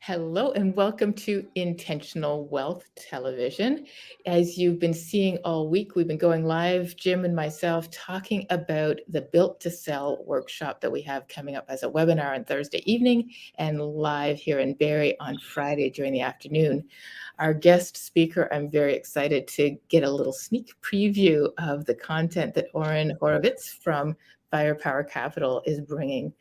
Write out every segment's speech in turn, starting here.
Hello and welcome to Intentional Wealth Television. As you've been seeing all week, we've been going live, Jim and myself, talking about the Built to Sell workshop that we have coming up as a webinar on Thursday evening and live here in Barrie on Friday during the afternoon. Our guest speaker, I'm very excited to get a little sneak preview of the content that Oren Horovitz from Firepower Capital is bringing.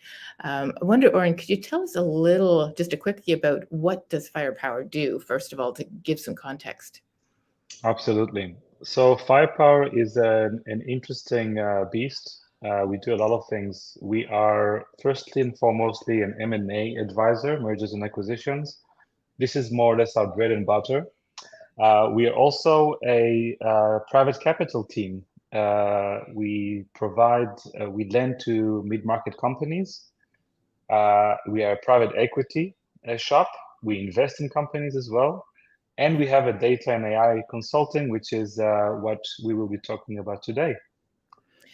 I wonder, Oren, could you tell us a little, just a quickie about what does Firepower do, first of all, to give some context? Absolutely. So Firepower is an interesting beast. We do a lot of things. We are firstly and foremostly an M&A advisor, mergers and acquisitions. This is more or less our bread and butter. We are also a private capital team. We lend to mid-market companies. We are a private equity shop. We invest in companies as well. And we have a data and AI consulting, which is what we will be talking about today.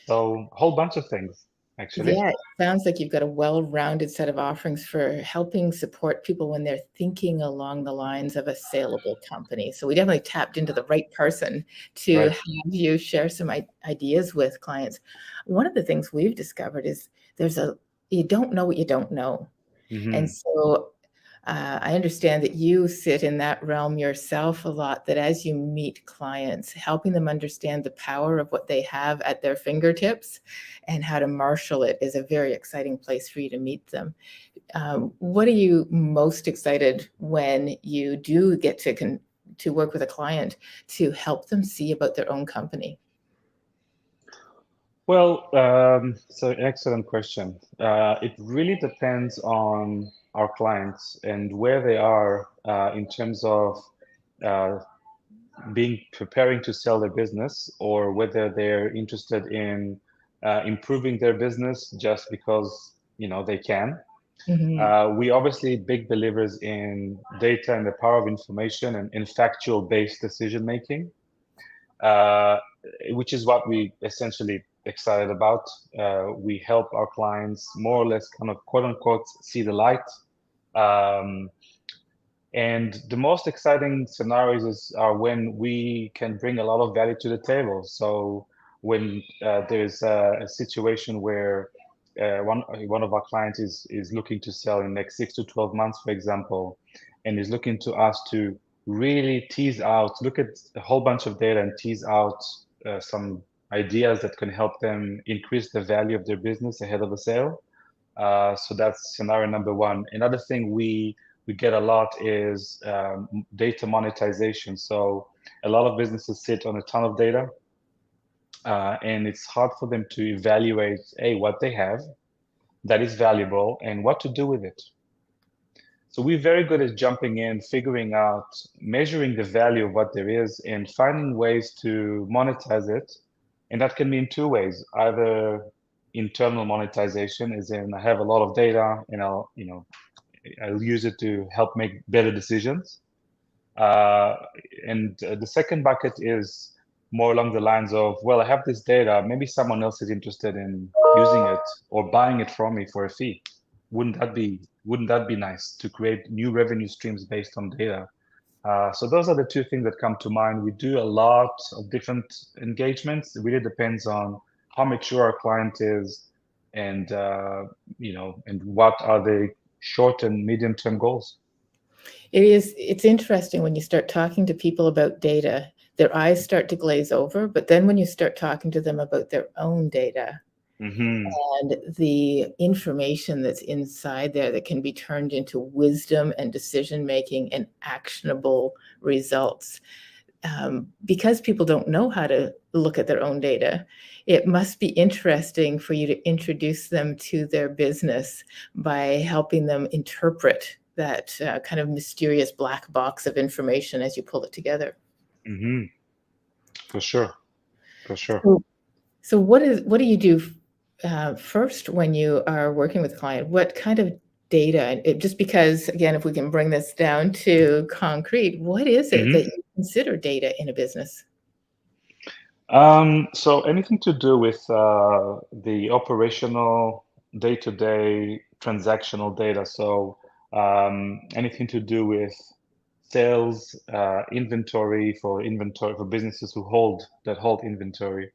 So a whole bunch of things, actually. Yeah, it sounds like you've got a well-rounded set of offerings for helping support people when they're thinking along the lines of a saleable company. So we definitely tapped into the right person to Right. have you share some ideas with clients. One of the things we've discovered is you don't know what you don't know. And Hmm. so I understand that you sit in that realm yourself a lot, that as you meet clients, helping them understand the power of what they have at their fingertips and how to marshal it is a very exciting place for you to meet them. What are you most excited when you do get to work with a client to help them see about their own company? Well, so excellent question. It really depends on our clients and where they are in terms of uh, being preparing to sell their business, or whether they're interested in improving their business just because they can. Mhm. We obviously big believers in data and the power of information and factual based decision making, uh, which is what we essentially excited about. We help our clients more or less kind of quote unquote see the light. Um, and the most exciting scenarios are when we can bring a lot of value to the table. So when there's a situation where one of our clients is looking to sell in the next 6 to 12 months, for example, and is looking to us to really tease out, look at a whole bunch of data and tease out some ideas that can help them increase the value of their business ahead of a sale. So that's scenario number one. Another thing we get a lot is data monetization. So a lot of businesses sit on a ton of data, and it's hard for them to evaluate what they have that is valuable and what to do with it. So we're very good at jumping in, figuring out, measuring the value of what there is, and finding ways to monetize it. And that can mean two ways: either internal monetization, as in I have a lot of data and I'll use it to help make better decisions. Uh, and the second bucket is more along the lines of, well, I have this data, maybe someone else is interested in using it or buying it from me for a fee. Wouldn't that be nice to create new revenue streams based on data? So those are the two things that come to mind. We do a lot of different engagements. It really depends on how mature our client is, and and what are the short and medium term goals. It's interesting when you start talking to people about data, their eyes start to glaze over, but then when you start talking to them about their own data Hmm. and the information that's inside there that can be turned into wisdom and decision making and actionable results. Because people don't know how to look at their own data, it must be interesting for you to introduce them to their business by helping them interpret that kind of mysterious black box of information as you pull it together. Hmm. For sure, for sure. So, what do you do first when you are working with a client? What kind of data? And just because, again, if we can bring this down to concrete, what is it that Hmm. you consider data in a business? So anything to do with the operational day-to-day transactional data. So anything to do with sales, inventory for businesses who hold inventory,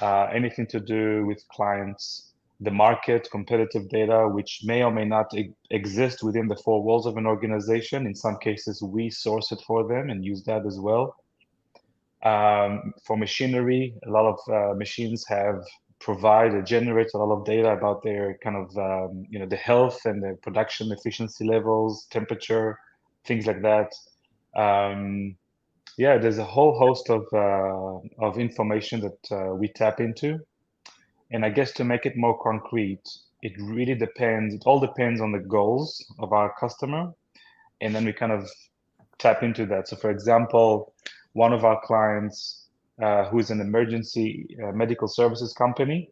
anything to do with clients, the market, competitive data, which may or may not exist within the four walls of an organization. In some cases, we source it for them and use that as well. For machinery, a lot of machines generate a lot of data about their kind of the health and the production efficiency levels, temperature, things like that. Yeah, there's a whole host of information that we tap into, and I guess to make it more concrete, it really depends. It all depends on the goals of our customer, and then we kind of tap into that. So, for example, one of our clients, who is an emergency medical services company,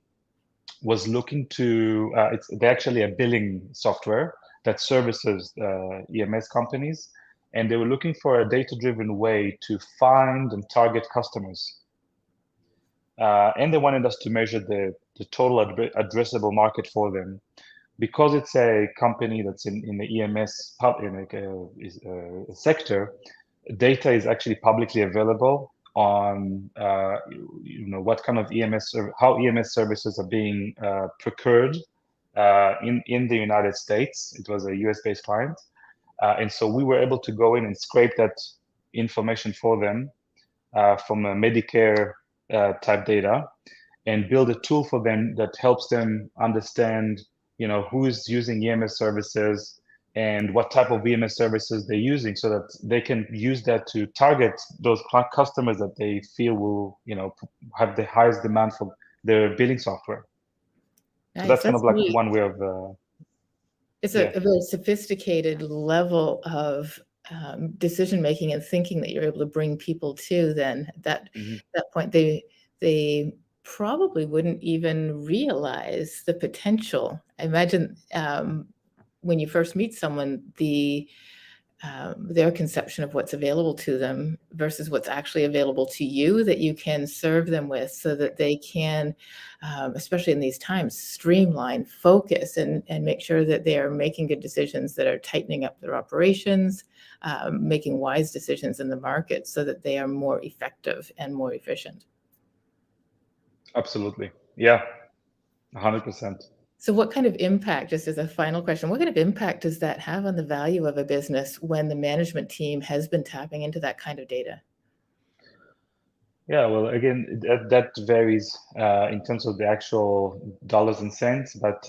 was looking to, they're actually a billing software that services EMS companies, and they were looking for a data-driven way to find and target customers. And they wanted us to measure the total addressable market for them. Because it's a company that's in the EMS sector, data is actually publicly available on what kind of how EMS services are being procured in the United States. It was a US-based client, and so we were able to go in and scrape that information for them from a Medicare type data, and build a tool for them that helps them understand who is using EMS services and what type of EMS services they're using, so that they can use that to target those customers that they feel will, have the highest demand for their billing software. Nice. So that's kind of like one way of. It's a very sophisticated level of decision making and thinking that you're able to bring people to. Then that point, they probably wouldn't even realize the potential. I imagine when you first meet someone, their conception of what's available to them versus what's actually available to you that you can serve them with, so that they can, especially in these times, streamline, focus, and make sure that they are making good decisions that are tightening up their operations, making wise decisions in the market so that they are more effective and more efficient. Absolutely. Yeah, 100%. So what kind of impact, just as a final question, what kind of impact does that have on the value of a business when the management team has been tapping into that kind of data? Yeah, well, again, that varies in terms of the actual dollars and cents, but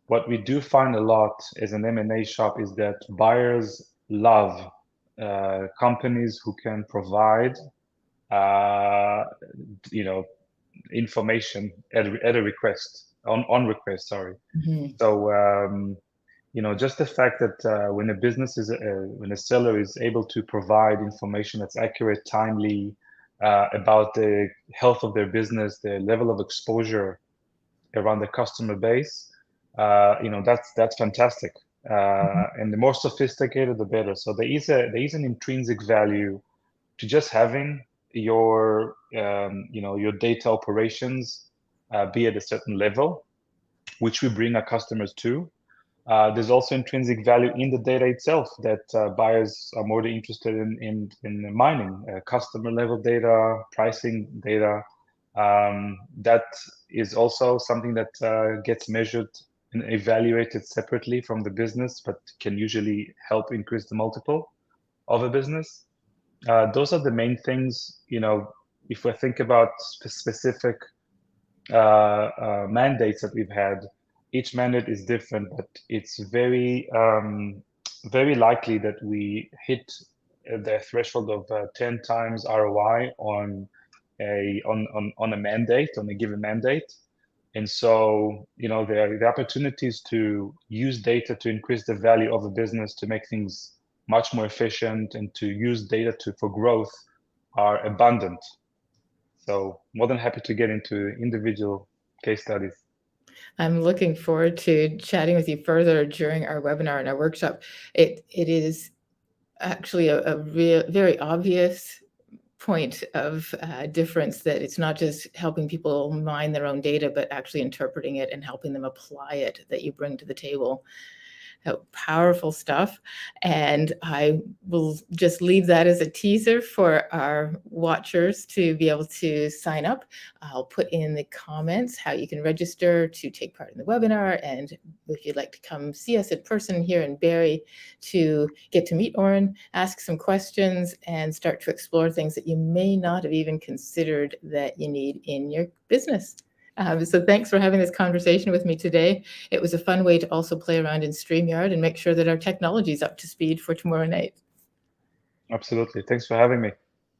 what we do find a lot as an M&A shop is that buyers love companies who can provide, information at a request, on request, sorry. So, just the fact that when when a seller is able to provide information that's accurate, timely, about the health of their business, the level of exposure around the customer base, that's fantastic. And the more sophisticated, the better. So there is an intrinsic value to just having your data operations be at a certain level, which we bring our customers to. There's also intrinsic value in the data itself that buyers are more interested in mining, customer level data, pricing data. That is also something that gets measured and evaluated separately from the business, but can usually help increase the multiple of a business. Those are the main things. If we think about specific mandates that we've had, each mandate is different, but it's very likely that we hit the threshold of 10 times ROI on a mandate, on a given mandate. And so, the opportunities to use data to increase the value of a business, to make things much more efficient, and to use data for growth are abundant. So more than happy to get into individual case studies. I'm looking forward to chatting with you further during our webinar and our workshop. It is actually a very obvious point of difference, that it's not just helping people mine their own data, but actually interpreting it and helping them apply it, that you bring to the table. Powerful stuff. And I will just leave that as a teaser for our watchers to be able to sign up. I'll put in the comments how you can register to take part in the webinar, and if you'd like to come see us in person here in Barrie to get to meet Oren, ask some questions, and start to explore things that you may not have even considered that you need in your business. So thanks for having this conversation with me today. It was a fun way to also play around in StreamYard and make sure that our technology is up to speed for tomorrow night. Absolutely. Thanks for having me.